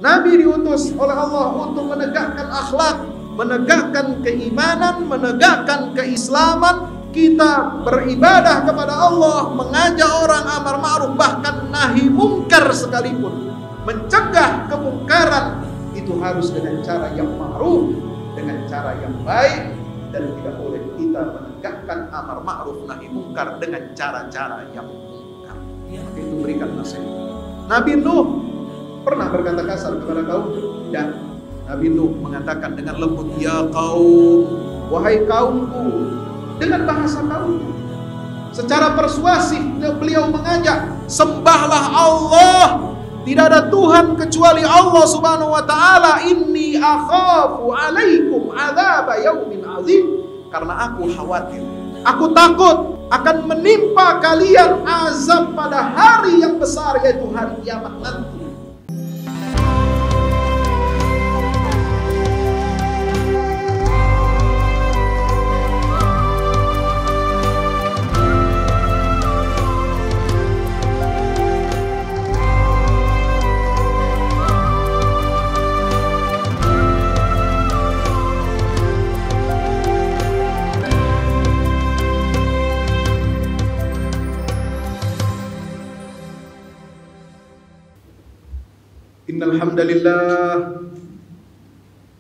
Nabi diutus oleh Allah untuk menegakkan akhlak, menegakkan keimanan, menegakkan keislaman. Kita beribadah kepada Allah, mengajak orang amar ma'ruf, bahkan nahi mungkar sekalipun, mencegah kemungkaran, itu harus dengan cara yang ma'ruf, dengan cara yang baik, dan tidak boleh kita menegakkan amar ma'ruf nahi mungkar dengan cara-cara yang mungkar. Maka itu berikan nasihat. Nabi Nuh pernah berkata kasar kepada kaum, dan Nabi Nuh mengatakan dengan lembut, ya kaum, wahai kaumku, dengan bahasa kaum. Secara persuasif beliau mengajak, sembahlah Allah, tidak ada Tuhan kecuali Allah Subhanahu wa taala. Inni akhafu alaikum adzab yaumin azim, karena aku khawatir, aku takut akan menimpa kalian azab pada hari yang besar, yaitu hari kiamat nanti. Innal hamdalillah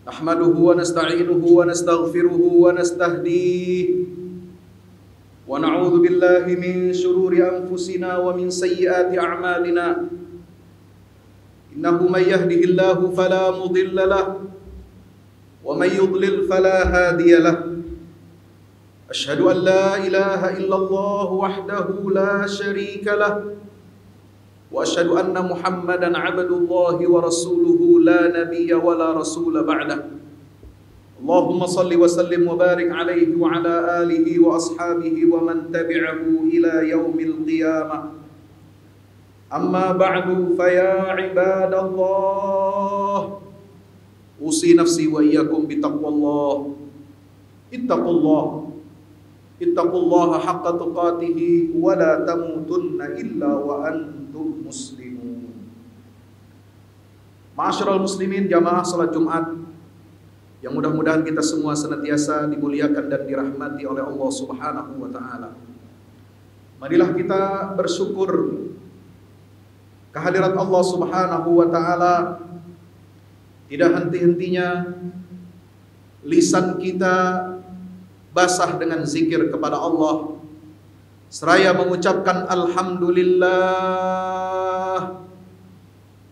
nahmaduhu wa nasta'inuhu wa nastaghfiruhu wa nastahdihi wa na'udzu billahi min shururi anfusina wa min sayyiati a'malina. Innahu may yahdihillahu fala mudilla lahu wa may yudlil fala hadiya lahu. Ashhadu an la ilaha illallah wahdahu la syarika lahu wa asyhadu anna Muhammadan abdullahi wa rasuluhu la nabiyya wa la rasula ba'dah. Allahumma salli wa sallim wa barik alaihi wa ala alihi wa ashabihi wa man tabi'ahu ila yaumil qiyamah. Amma ba'du, fa ya ibadallah, usi nafsi wa iyyakum bitaqwallah. Ittaqullaha haqqa tuqatih wa la tamutunna illa wa antum muslimun. Ma'asyiral muslimin, jamaah salat Jumat yang mudah-mudahan kita semua senantiasa dimuliakan dan dirahmati oleh Allah Subhanahu wa taala. Marilah kita bersyukur kehadirat Allah Subhanahu wa taala. Tidak henti-hentinya lisan kita basah dengan zikir kepada Allah, seraya mengucapkan alhamdulillah.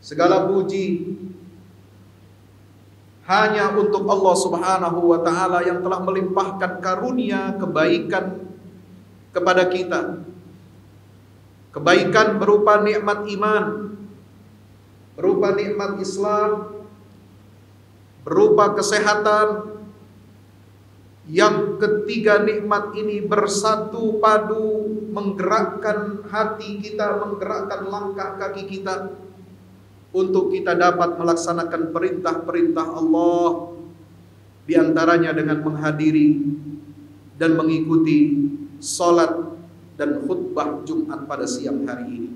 Segala puji hanya untuk Allah Subhanahu wa taala yang telah melimpahkan karunia kebaikan kepada kita. Kebaikan berupa nikmat iman, berupa nikmat Islam, berupa kesehatan. Yang ketiga nikmat ini bersatu padu menggerakkan hati kita, menggerakkan langkah kaki kita untuk kita dapat melaksanakan perintah-perintah Allah, di antaranya dengan menghadiri dan mengikuti salat dan khutbah Jumat pada siang hari ini.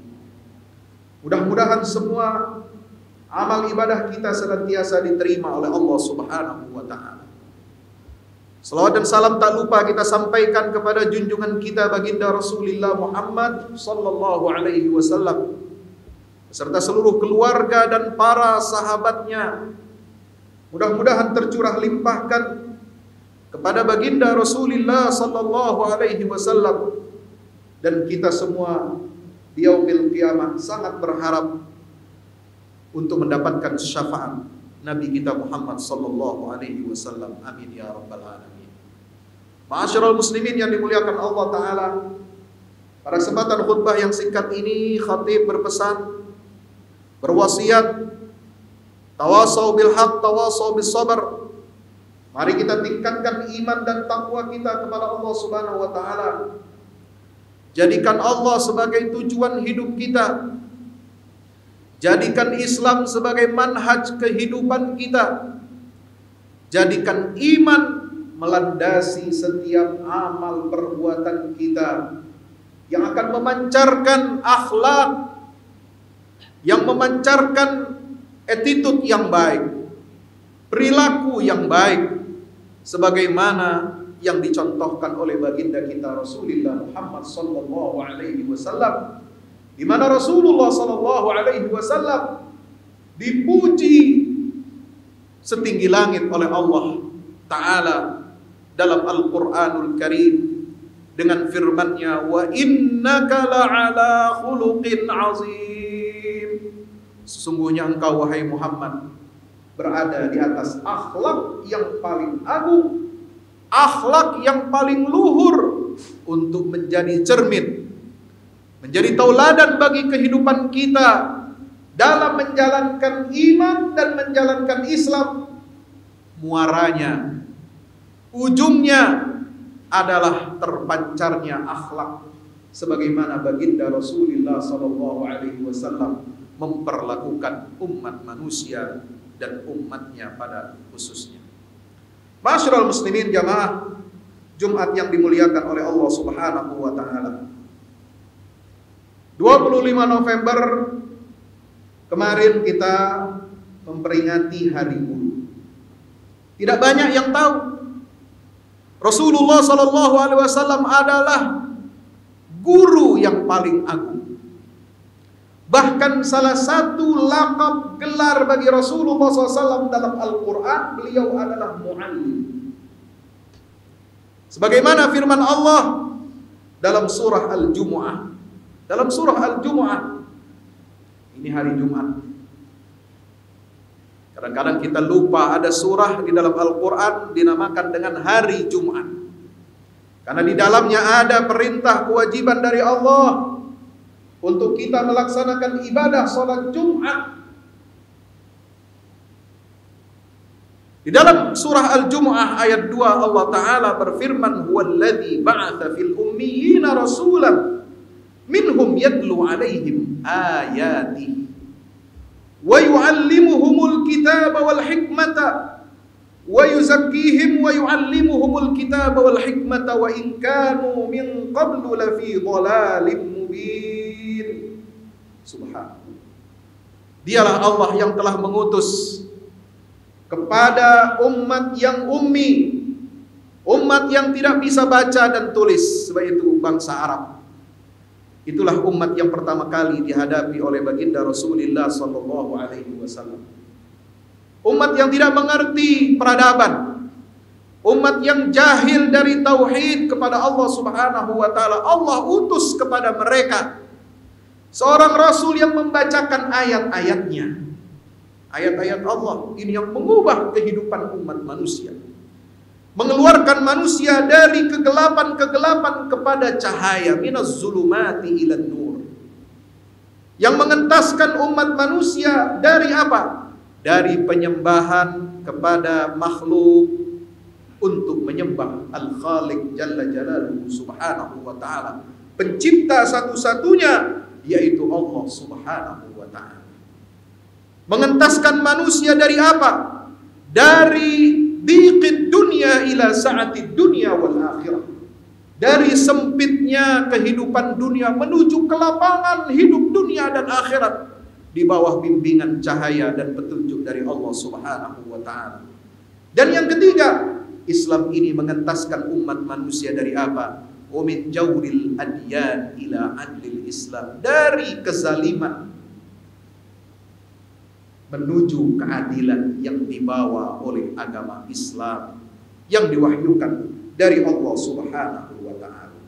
Mudah-mudahan semua amal ibadah kita senantiasa diterima oleh Allah Subhanahu wa taala. Salawat dan salam tak lupa kita sampaikan kepada junjungan kita baginda Rasulullah Muhammad sallallahu alaihi wasallam beserta seluruh keluarga dan para sahabatnya. Mudah-mudahan tercurah limpahkan kepada baginda Rasulullah sallallahu alaihi wasallam, dan kita semua di yaumil qiyamah sangat berharap untuk mendapatkan syafaat Nabi kita Muhammad sallallahu alaihi wasallam. Amin ya rabbal alamin. Ma'asyiral muslimin yang dimuliakan Allah taala, pada kesempatan khutbah yang singkat ini khatib berpesan, berwasiat, tawasau bil haq, tawasau bis sabr. Mari kita tingkatkan iman dan takwa kita kepada Allah Subhanahu wa taala. Jadikan Allah sebagai tujuan hidup kita. Jadikan Islam sebagai manhaj kehidupan kita. Jadikan iman melandasi setiap amal perbuatan kita, yang akan memancarkan akhlak, yang memancarkan attitude yang baik, perilaku yang baik, sebagaimana yang dicontohkan oleh baginda kita Rasulullah Muhammad sallallahu alaihi wasallam, di mana Rasulullah sallallahu alaihi wasallam dipuji setinggi langit oleh Allah Ta'ala dalam Al-Quranul Karim dengan firman-Nya, wa innaka la'ala khuluqin azim. Sesungguhnya engkau wahai Muhammad berada di atas akhlak yang paling agung, akhlak yang paling luhur untuk menjadi cermin, menjadi tauladan bagi kehidupan kita dalam menjalankan iman dan menjalankan Islam. Muaranya, ujungnya adalah terpancarnya akhlak, sebagaimana baginda Rasulullah sallallahu alaihi wasallam memperlakukan umat manusia dan umatnya pada khususnya. Ma'asyiral muslimin jamaah Jumat yang dimuliakan oleh Allah Subhanahu wa taala. 25 November kemarin kita memperingati Hari Guru. Tidak banyak yang tahu Rasulullah sallallahu alaihi wasallam adalah guru yang paling agung. Bahkan salah satu lakab gelar bagi Rasulullah SAW dalam Al-Quran, beliau adalah muallim. Sebagaimana firman Allah dalam surah Al-Jumu'ah. Dalam surah Al-Jumu'ah, ini hari Jumat. Kadang-kadang kita lupa ada surah di dalam Al-Quran dinamakan dengan hari Jumat. Karena di dalamnya ada perintah kewajiban dari Allah untuk kita melaksanakan ibadah salat Jumat. Di dalam surah Al-Jumu'ah ayat 2 Allah Ta'ala berfirman, huwallazi ba'atha fil ummiyina rasulan minhum yatlu alaihim ayatihi wa yu'allimuhumul kitaba wal hikmata wa yuzakkihim wa yu'allimuhumul kitaba wal hikmata wa in kanu min qablu lafi dhalalin mubin. Subhanallah. Dialah Allah yang telah mengutus kepada umat yang ummi, umat yang tidak bisa baca dan tulis, sebab itu bangsa Arab. Itulah umat yang pertama kali dihadapi oleh baginda Rasulullah sallallahu alaihi wasallam. Umat yang tidak mengerti peradaban, umat yang jahil dari tauhid kepada Allah Subhanahu wa taala. Allah utus kepada mereka seorang rasul yang membacakan ayat-ayatnya. Ayat-ayat Allah ini yang mengubah kehidupan umat manusia, mengeluarkan manusia dari kegelapan-kegelapan kepada cahaya, minaz zulumati ilan nur, yang mengentaskan umat manusia dari apa? Dari penyembahan kepada makhluk untuk menyembah Al-Khaliq Jalla Jalaluhu Subhanahu wa ta'ala, pencipta satu-satunya, yaitu Allah Subhanahu wa ta'ala. Mengentaskan manusia dari apa? Dari diqid dunia ila sa'atid dunia wal akhirah. Dari sempitnya kehidupan dunia menuju kelapangan hidup dunia dan akhirat di bawah bimbingan cahaya dan petunjuk dari Allah Subhanahu wa ta'ala. Dan yang ketiga, Islam ini mengentaskan umat manusia dari apa? Wa min jawril adyan ila adlil Islam. Dari kezaliman menuju keadilan yang dibawa oleh agama Islam yang diwahyukan dari Allah Subhanahu wa ta'ala.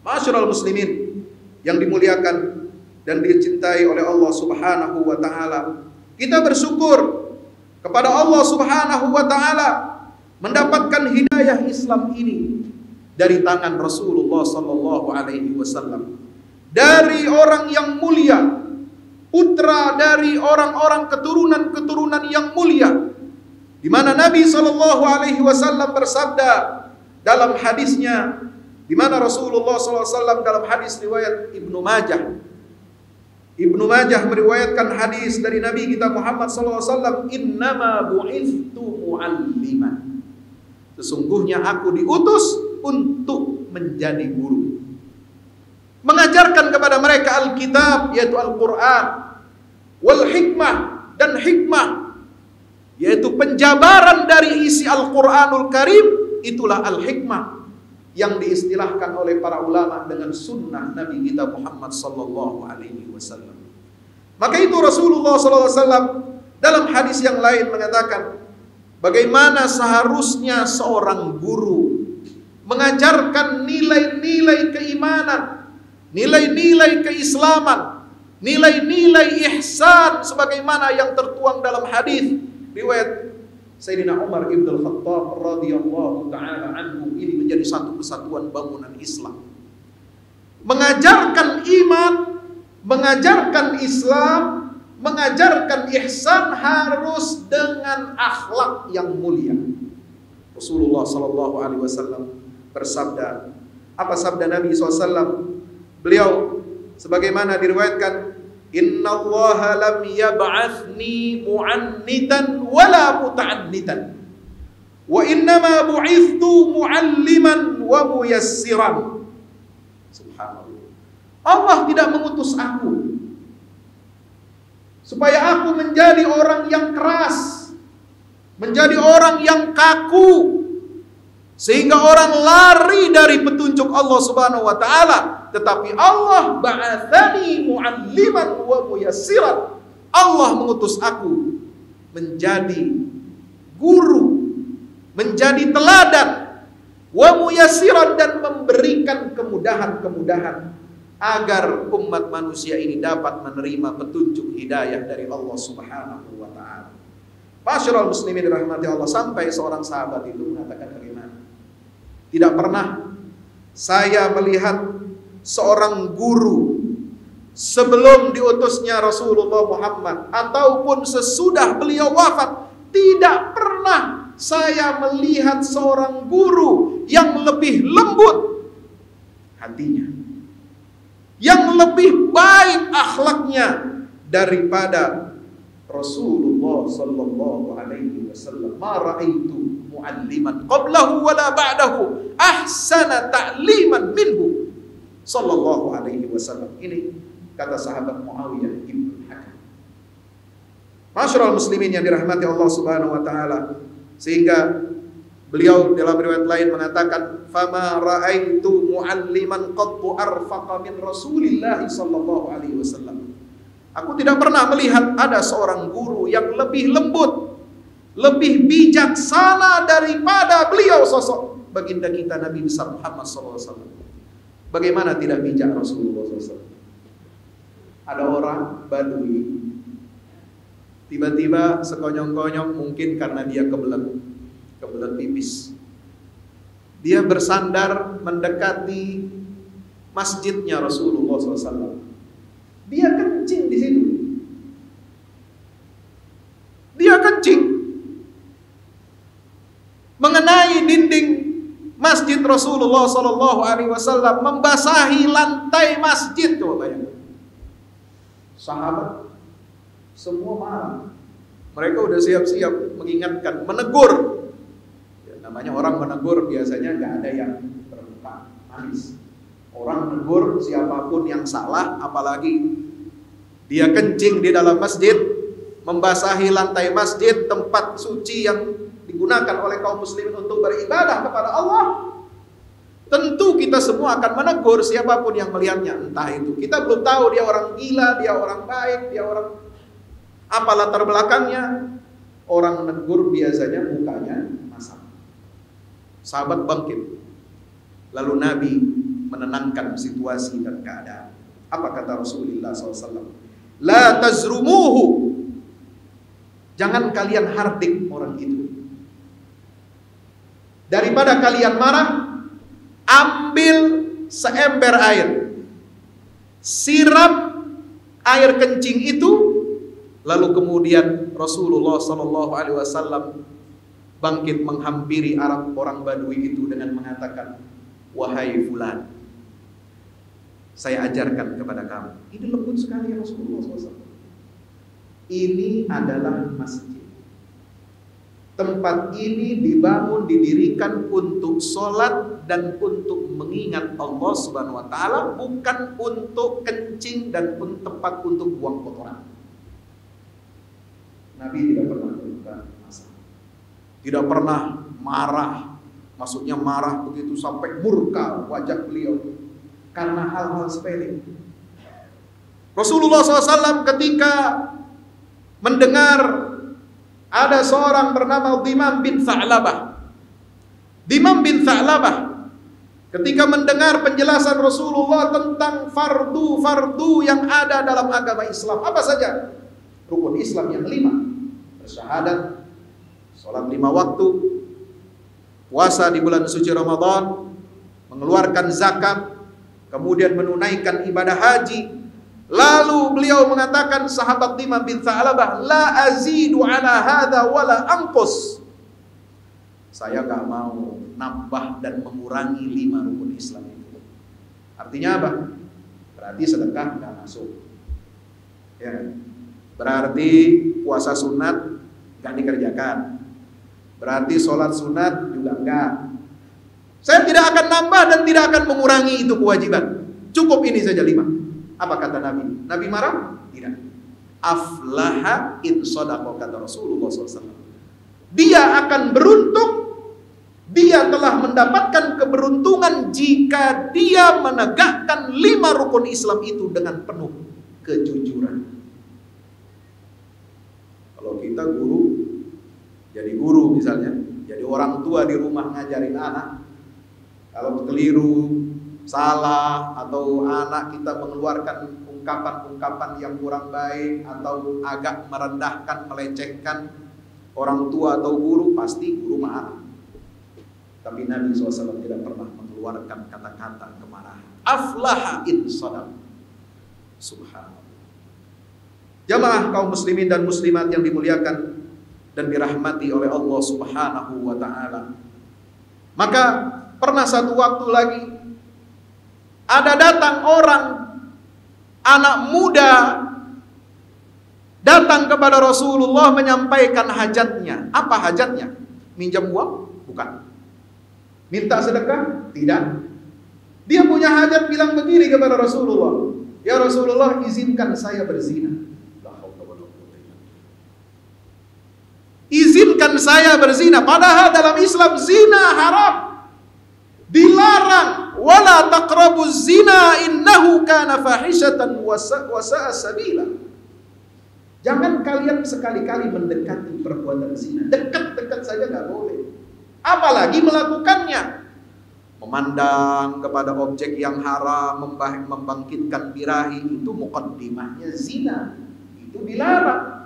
Ma'asyiral muslimin yang dimuliakan dan dicintai oleh Allah Subhanahu wa ta'ala, kita bersyukur kepada Allah Subhanahu wa ta'ala mendapatkan hidayah Islam ini dari tangan Rasulullah sallallahu alaihi wasallam, dari orang yang mulia, putra dari orang-orang keturunan-keturunan yang mulia, di mana Nabi sallallahu alaihi wasallam bersabda dalam hadisnya, di mana Rasulullah sallallahu alaihi wasallam dalam hadis riwayat Ibnu Majah. Ibnu Majah meriwayatkan hadis dari Nabi kita Muhammad sallallahu alaihi wasallam, innama bu'ithtu mu'alliman. Sesungguhnya aku diutus untuk menjadi guru, mengajarkan kepada mereka Alkitab, yaitu Al-Quran, wal hikmah, dan hikmah, yaitu penjabaran dari isi Al-Quranul Karim. Itulah al-hikmah yang diistilahkan oleh para ulama dengan sunnah Nabi kita Muhammad sallallahu alaihi wasallam. Maka itu Rasulullah sallallahu alaihi wasallam dalam hadis yang lain mengatakan, bagaimana seharusnya seorang guru mengajarkan nilai-nilai keimanan, nilai-nilai keislaman, nilai-nilai ihsan sebagaimana yang tertuang dalam hadis riwayat Sayyidina Umar ibn al-Khattab radhiyallahu ta'ala anhu. Ini menjadi satu kesatuan bangunan Islam. Mengajarkan iman, mengajarkan Islam, mengajarkan ihsan harus dengan akhlak yang mulia. Rasulullah sallallahu alaihi wasallam bersabda, apa sabda Nabi SAW? Beliau sebagaimana diriwayatkan, innallaha lam yab'athni mu'annitan wala muta'annitan wa innama bu'ithtu mu'alliman wa muyassiran. Subhanallah. Allah tidak mengutus aku supaya aku menjadi orang yang keras, menjadi orang yang kaku, sehingga orang lari dari petunjuk Allah Subhanahu wa taala, tetapi Allah ba'atsani mu'alliman wa muyassiran. Allah mengutus aku menjadi guru, menjadi teladan, wa muyassiran, dan memberikan kemudahan-kemudahan agar umat manusia ini dapat menerima petunjuk hidayah dari Allah Subhanahu wa taala. Masyarul muslimin dirahmati Allah, sampai seorang sahabat itu mengatakan bagaimana? Tidak pernah saya melihat seorang guru sebelum diutusnya Rasulullah Muhammad ataupun sesudah beliau wafat, tidak pernah saya melihat seorang guru yang lebih lembut hatinya, yang lebih baik akhlaknya daripada Rasulullah sallallahu alaihi wasallam. Ma ra'aitu mu'alliman qablahu wala ba'dahu ahsana ta'liman minhu sallallahu alaihi wasallam. Ini kata sahabat Muawiyah ibn Hakam. Masyarul muslimin yang dirahmati Allah Subhanahu wa taala, sehingga beliau dalam riwayat lain mengatakan, fama ra'aitu mu'alliman qattu arfaqa min Rasulillah sallallahu alaihi wasallam. Aku tidak pernah melihat ada seorang guru yang lebih lembut, lebih bijaksana daripada beliau, sosok baginda kita Nabi besar Muhammad SAW. Bagaimana tidak bijak Rasulullah SAW? Ada orang Badui, tiba-tiba sekonyong-konyong, mungkin karena dia kebelet pipis, dia bersandar mendekati masjidnya Rasulullah SAW. Dia kencing di situ. Dia kencing mengenai dinding masjid Rasulullah Sallallahu Alaihi Wasallam, membasahi lantai masjid. Coba bayangkan. Sahabat semua marah. Mereka udah siap-siap mengingatkan, menegur. Ya, namanya orang menegur biasanya nggak ada yang terbuka, manis. Orang menegur siapapun yang salah, apalagi dia kencing di dalam masjid, membasahi lantai masjid, tempat suci yang digunakan oleh kaum muslimin untuk beribadah kepada Allah. Tentu kita semua akan menegur siapapun yang melihatnya. Entah itu kita belum tahu dia orang gila, dia orang baik, dia orang apa latar belakangnya. Orang menegur biasanya mukanya masam. Sahabat bangkit. Lalu Nabi menenangkan situasi dan keadaan. Apa kata Rasulullah SAW? La tazrumuhu. Jangan kalian hardik orang itu. Daripada kalian marah, ambil seember air, siram air kencing itu, lalu kemudian Rasulullah SAW bangkit menghampiri orang Badui itu dengan mengatakan, wahai fulan, saya ajarkan kepada kamu. Ini lembut sekali Rasulullah SAW. Ini adalah masjid. Tempat ini dibangun, didirikan untuk sholat dan untuk mengingat Allah Subhanahu wa taala, bukan untuk kencing dan tempat untuk buang kotoran. Nabi tidak pernah terbuka masalah. Tidak pernah marah. Maksudnya marah begitu sampai murka wajah beliau karena hal-hal sepele. Rasulullah SAW ketika mendengar ada seorang bernama Dimam bin Tha'labah. Dimam bin Tha'labah ketika mendengar penjelasan Rasulullah tentang fardu-fardu yang ada dalam agama Islam. Apa saja? Rukun Islam yang 5. Bersyahadat, sholat 5 waktu, puasa di bulan suci Ramadan, mengeluarkan zakat, kemudian menunaikan ibadah haji. Lalu beliau mengatakan, sahabat Dimam bin Tha'labah, la azidu ala hadha wala anqus. Saya gak mau nambah dan mengurangi 5 rukun Islam itu. Artinya apa? Berarti sedekah gak masuk. Ya. Berarti puasa sunat gak dikerjakan. Berarti sholat sunat juga enggak. Saya tidak akan nambah dan tidak akan mengurangi itu kewajiban. Cukup ini saja 5. Apa kata Nabi? Nabi marah? Tidak. Aflaha in shadaqa, kata Rasulullah SAW. Dia akan beruntung. Dia telah mendapatkan keberuntungan jika dia menegakkan 5 rukun Islam itu dengan penuh kejujuran. Kalau kita guru, jadi guru misalnya, jadi orang tua di rumah ngajarin anak, kalau keliru, salah, atau anak kita mengeluarkan ungkapan-ungkapan yang kurang baik atau agak merendahkan, melecehkan orang tua atau guru, pasti guru marah. Tapi Nabi SAW tidak pernah mengeluarkan kata-kata kemarahan. Aflaha in shadaq. Subhanallah. Jamaah kaum muslimin dan muslimat yang dimuliakan dan dirahmati oleh Allah Subhanahu wa ta'ala. Maka pernah satu waktu lagi ada datang orang, anak muda datang kepada Rasulullah menyampaikan hajatnya. Apa hajatnya? Minjam uang? Bukan. Minta sedekah? Tidak. Dia punya hajat, bilang begini kepada Rasulullah, ya Rasulullah, izinkan saya berzina. Izinkan saya berzina. Padahal dalam Islam zina haram, dilarang. Wala taqrabuz zina innahu kana fahishatan wa sa'a sabila. Jangan kalian sekali-kali mendekati perbuatan zina. Dekat-dekat saja nggak boleh. Apalagi melakukannya. Memandang kepada objek yang haram, membangkitkan birahi, itu muqaddimahnya zina. Itu dilarang.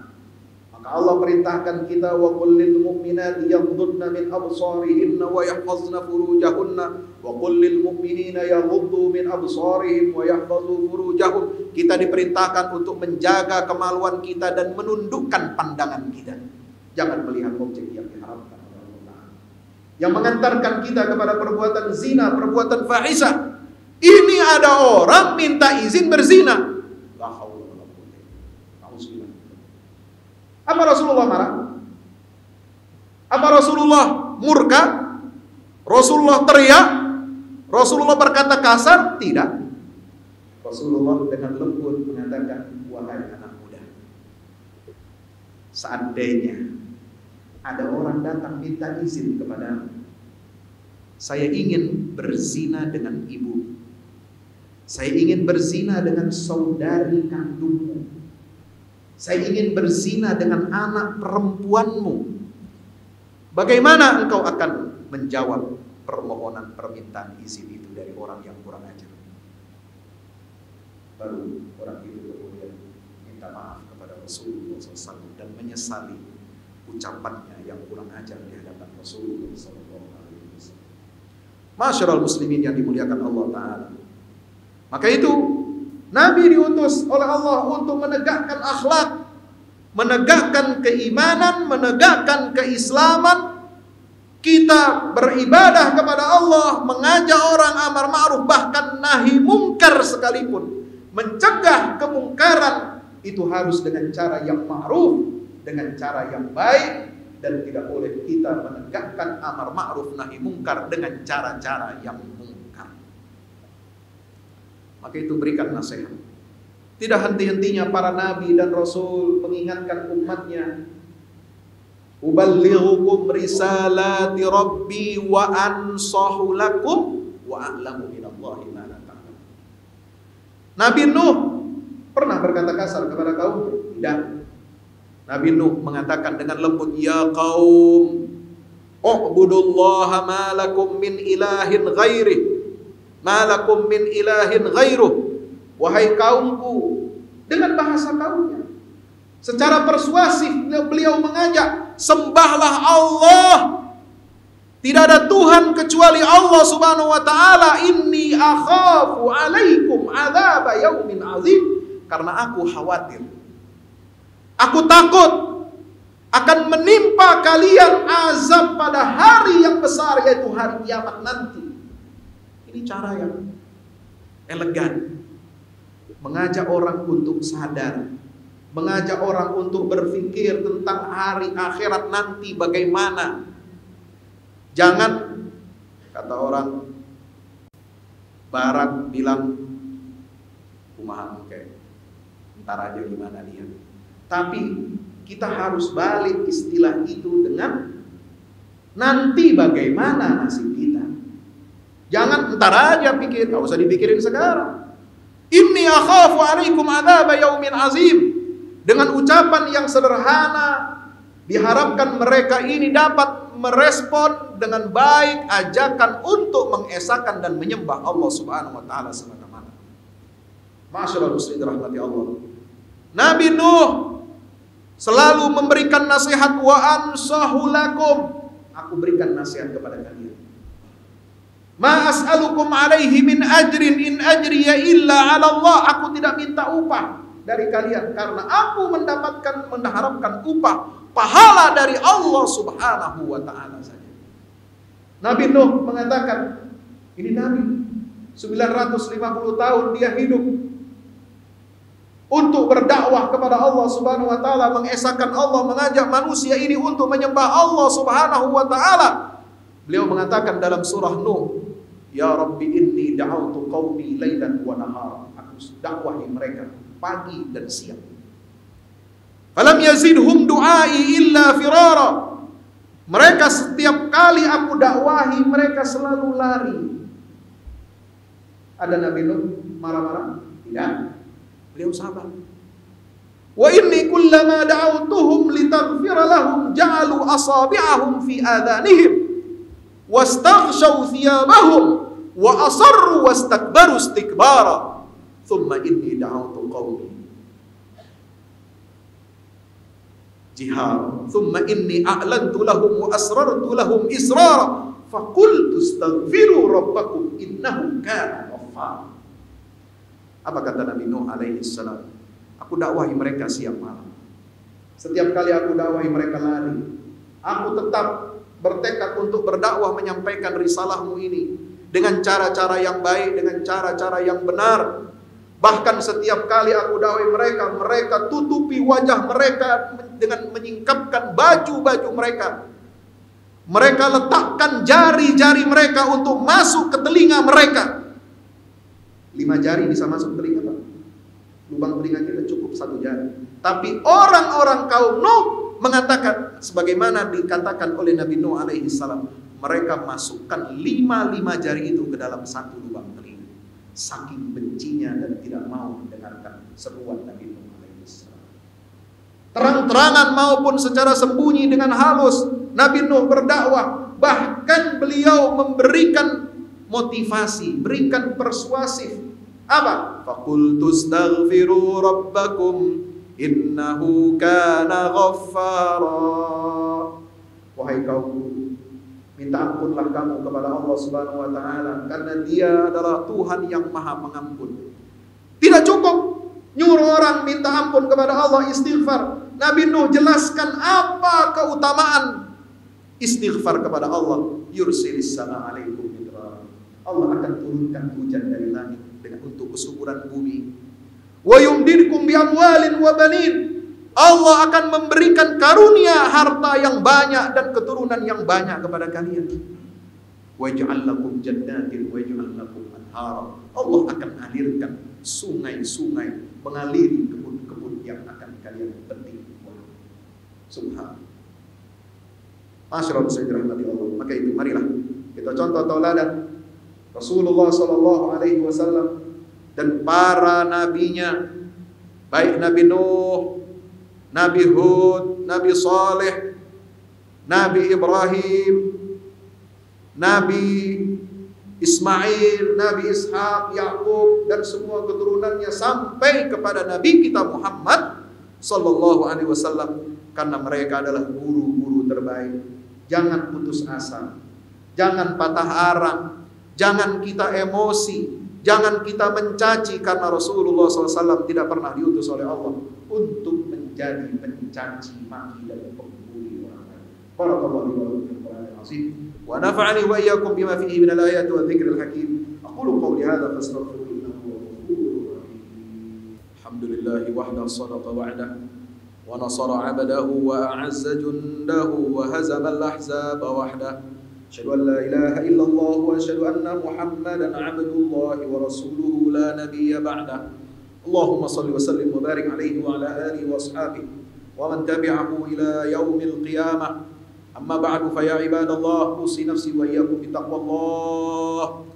Maka Allah perintahkan kita, wa qul lil mu'minati yaghdudna min absarihinna wa yahfazna furujahunna wa qul lil mu'minina yaghuddu min absarihim wa yahfazu furujahum. Kita diperintahkan untuk menjaga kemaluan kita dan menundukkan pandangan kita. Jangan melihat objek yang diharamkan oleh Allah, yang mengantarkan kita kepada perbuatan zina, perbuatan fahisah. Ini ada orang minta izin berzina. La haula wala quwwata illa billah. Apa Rasulullah marah? Apa Rasulullah murka? Rasulullah teriak? Rasulullah berkata kasar? Tidak. Rasulullah dengan lembut mengatakan, wahai anak muda, seandainya ada orang datang minta izin kepadamu, saya ingin berzina dengan ibu, saya ingin berzina dengan saudari kandungmu, saya ingin berzina dengan anak perempuanmu, bagaimana engkau akan menjawab permohonan permintaan izin itu dari orang yang kurang ajar? Baru orang itu kemudian minta maaf kepada Rasulullah SAW dan menyesali ucapannya yang kurang ajar di hadapan Rasulullah SAW. Masyarul muslimin yang dimuliakan Allah Ta'ala. Maka itu Nabi diutus oleh Allah untuk menegakkan akhlak, menegakkan keimanan, menegakkan keislaman. Kita beribadah kepada Allah, mengajak orang amar ma'ruf, bahkan nahi mungkar sekalipun, mencegah kemungkaran, itu harus dengan cara yang ma'ruf, dengan cara yang baik, dan tidak boleh kita menegakkan amar ma'ruf nahi mungkar dengan cara-cara yang mungkar. Maka itu berikan nasihat. Tidak henti-hentinya para nabi dan rasul mengingatkan umatnya Uballighukum risalati rabbi wa ansahu lakum wa a'lamu minallahi ma la ta'lamun. Nabi Nuh pernah berkata kasar kepada kaum? Tidak. Nabi Nuh mengatakan dengan lembut, ya qaum, u'budullaha ma lakum min ilahin ghairih, ma lakum min ilahin ghairuh. Wahai kaumku, dengan bahasa kaumnya, secara persuasif beliau mengajak, sembahlah Allah. Tidak ada Tuhan kecuali Allah Subhanahu wa taala. Inni akhafu alaikum adzab yaumin azim. Karena aku khawatir, aku takut akan menimpa kalian azab pada hari yang besar, yaitu hari kiamat nanti. Ini cara yang elegan, mengajak orang untuk sadar, mengajak orang untuk berpikir tentang hari akhirat nanti bagaimana. Jangan, kata orang barat bilang, kumaha kayak ntar aja gimana dia. Tapi kita harus balik istilah itu dengan nanti bagaimana nasib kita. Jangan ntar aja pikir, gak usah dipikirin sekarang. Inni akhafu alaikum adzab yaumin azim. Dengan ucapan yang sederhana, diharapkan mereka ini dapat merespon dengan baik ajakan untuk mengesahkan dan menyembah Allah Subhanahu wa taala semata-mata. Masyaallah muslimin rahmati Allah. Nabi Nuh selalu memberikan nasihat, wa ansahu lakum, aku berikan nasihat kepada kalian. Ma as'alukum alaihi min ajrin in ajriya illa 'ala Allah. Aku tidak minta upah dari kalian karena aku mengharapkan upah pahala dari Allah Subhanahu wa taala saja. Nabi Nuh mengatakan, ini Nabi 950 tahun dia hidup untuk berdakwah kepada Allah Subhanahu wa taala, mengesahkan Allah, mengajak manusia ini untuk menyembah Allah Subhanahu wa taala. Beliau mengatakan dalam surah Nuh, ya Rabbi inni da'autu qaumi lailan wa nahara. Aku dakwahi mereka pagi dan siang. Falam yazidhum du'ai illa firara. Mereka setiap kali aku dakwahi mereka selalu lari. Ada Nabi Nuh marah-marah? Tidak. Beliau sabar. Wa inni kullama da'awtuhum litaghfira lahum ja'alu asabi'ahum fi adhanihim wastaghshaw thiyabahum wa asarru wastakbaru istikbara thumma inni da'awtu qaumi jihara thumma inni a'lantu lahum wa asrartu lahum israra faqultu astaghfiru rabbakum innahu kana ghaffara. Apa kata Nabi Nuh alaihi salam? Aku dakwahi mereka siang malam. Setiap kali aku dakwahi mereka lari. Aku tetap bertekad untuk berdakwah menyampaikan risalahmu ini dengan cara-cara yang baik, dengan cara-cara yang benar. Bahkan setiap kali aku dakwahi mereka, mereka tutupi wajah mereka dengan menyingkapkan baju-baju mereka. Mereka letakkan jari-jari mereka untuk masuk ke telinga mereka. 5 jari bisa masuk telinga, Pak. Lubang telinga kita cukup 1 jari. Tapi orang-orang kaum Nuh mengatakan, sebagaimana dikatakan oleh Nabi Nuh alaihi salam, mereka masukkan 5 jari itu ke dalam 1 lubang telinga. Saking bencinya dan tidak mau mendengarkan seruan Nabi Nuh alaihi salam. Terang-terangan maupun secara sembunyi dengan halus, Nabi Nuh berdakwah. Bahkan beliau memberikan motivasi, berikan persuasif. Apa? Faqultu astaghfiru rabbakum innahu kana ghaffara. Wahai kaumku, minta ampunlah kamu kepada Allah Subhanahu wa taala karena Dia adalah Tuhan yang Maha Pengampun. Tidak cukup nyuruh orang minta ampun kepada Allah, istighfar. Nabi Nuh jelaskan apa keutamaan istighfar kepada Allah. Yursilis sama alaikum midrar. Allah akan turunkan hujan dari langit untuk kesuburan bumi. Wa yumdidkum bi amwalin wa banin. Allah akan memberikan karunia harta yang banyak dan keturunan yang banyak kepada kalian. Wa yaj'al lakum jannatin wa yaj'al lakum anhara. Allah akan alirkan sungai-sungai mengaliri kebun-kebun yang akan kalian petik. Subhanallah. Masyaallah saya dirahmati Allah. Maka itu marilah kita contoh tauladan Rasulullah sallallahu alaihi wasallam dan para nabinya, baik Nabi Nuh, Nabi Hud, Nabi Saleh, Nabi Ibrahim, Nabi Ismail, Nabi Ishaq, Yakub dan semua keturunannya sampai kepada Nabi kita Muhammad sallallahu alaihi wasallam, karena mereka adalah guru-guru terbaik. Jangan putus asa, jangan patah arang, jangan kita emosi, jangan kita mencaci, karena Rasulullah SAW tidak pernah diutus oleh Allah untuk menjadi pencaci maki dan pembuli orang lain. Barakallahu li wa lakum fil Qur'anil azim wa nafa'ani wa iyyakum bima fihi minal ayati wa dzikril hakim. Aqulu qawli hadza fastaghfiruhu innahu huwal ghafurur rahim. Alhamdulillahi wahdahu sadaqa wa'dahu wa nasara 'abdahu wa a'azza jundahu wa hazama al-ahzaba wahdahu. Asyhadu an la ilaha illallah wa asyhadu anna Muhammadan 'abdullahi wa rasuluhu la nabiyya ba'dah. Allahumma shalli wa sallim wa barik alaihi wa ala alihi wa ashabihi wa man tabi'ahu ila yaumil qiyamah. Amma ba'du, fa ya ibadallah, usi nafsi wa iyyakum bi taqwallah.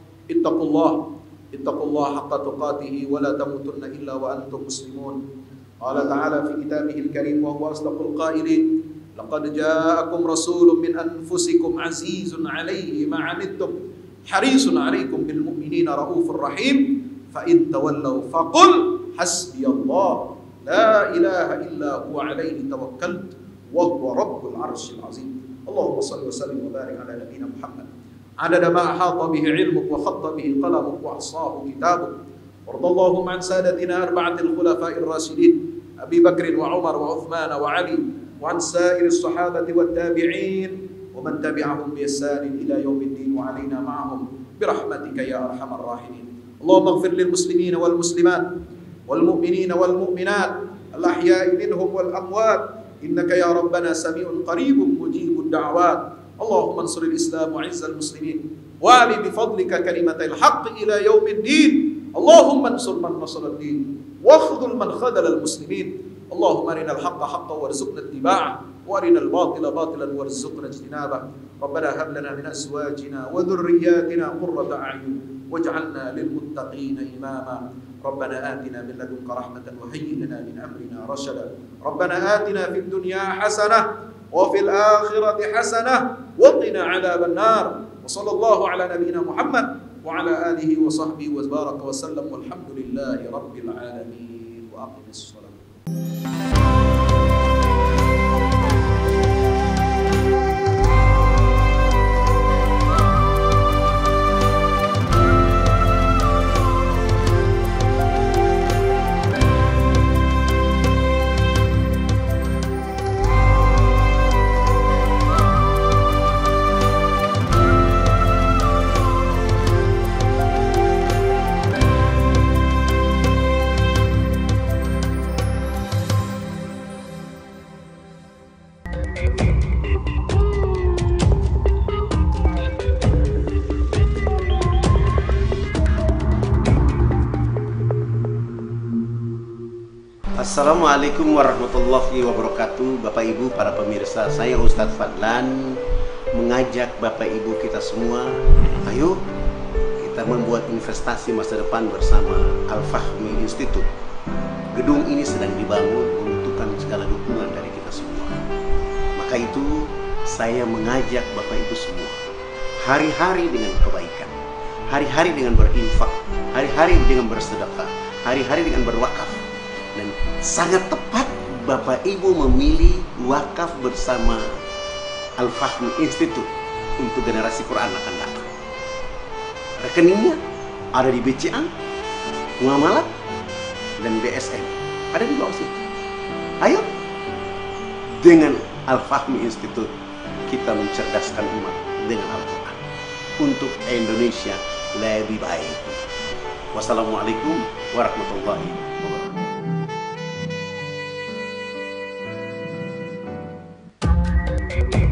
Ittaqullah haqqa tuqatih wa la tamutunna illa wa antum muslimun. Qala ta'ala fi kitabihil karim wa huwa asdaqul qailin. Laqad ja'akum rasulun min anfusikum azizun 'alaihi ma 'anittum harisun 'alaikum bil mu'minina raufur rahim. Fa in tawallaw faqul hasbiyallah la ilaha illa huwa 'alaihi tawakkaltu wa huwa rabbul 'arsyil 'azim. Allahumma shalli wa sallim wa barik ala nabiyyina Muhammad adada ma ahata bihi 'ilmuk wa khatta bihi qalamuk wa ahsahu kitabuk. Wardallahu an sadatina arba'atil khulafa'ir rasyidin Abi Bakr wa Umar wa Uthman wa Ali wa an sa'iris sahabati wat tabi'in wa man tabi'ahum bi ihsan ila yaumiddin wa alaina ma'ahum birahmatika ya arhamar rahimin. Allahumma ighfir lil muslimin wal muslimat wal mu'minin wal mu'minat al ahya'i minhum wal amwat innaka ya rabbana sami'un qaribun mujibud da'wat. Allahumma ansuril islam wa 'izzal muslimin wa ali bi fadlika kalimatal haqq ila yaumiddin. Allahumma ansur man nasara ad-din واخذل من خذل المسلمين. اللهم ارنا الحق حقا وارزقنا اتباعه وارنا الباطل باطلا وارزقنا اجتنابه. ربنا هب لنا من ازواجنا وذرياتنا قرة اعين واجعلنا للمتقين اماما. ربنا آتنا من لدنك رحمة وهيئ لنا من امرنا رشدا. ربنا آتنا في الدنيا حسنة وفي الآخرة حسنة وقنا عذاب النار. وصلى الله على نبينا محمد وعلى آله وصحبه وبارك وسلم والحمد لله رب العالمين. وأقم الصلاة. Assalamualaikum warahmatullahi wabarakatuh. Bapak Ibu, para pemirsa, saya Ustadz Fadlan mengajak Bapak Ibu kita semua, ayo kita membuat investasi masa depan bersama Al-Fahmi Institute. Gedung ini sedang dibangun, membutuhkan segala dukungan dari kita semua. Maka itu saya mengajak Bapak Ibu semua, hari-hari dengan kebaikan, hari-hari dengan berinfak, hari-hari dengan bersedekah, hari-hari dengan berwakaf. Dan sangat tepat Bapak Ibu memilih wakaf bersama Al-Fahmi Institute untuk generasi Quran akan datang. Rekeningnya ada di BCA, Muamalah, dan BSM. Ada di bawah sini. Ayo, dengan Al-Fahmi Institute kita mencerdaskan umat dengan Al-Quran untuk Indonesia lebih baik. Wassalamualaikum warahmatullahi wabarakatuh. Thank you.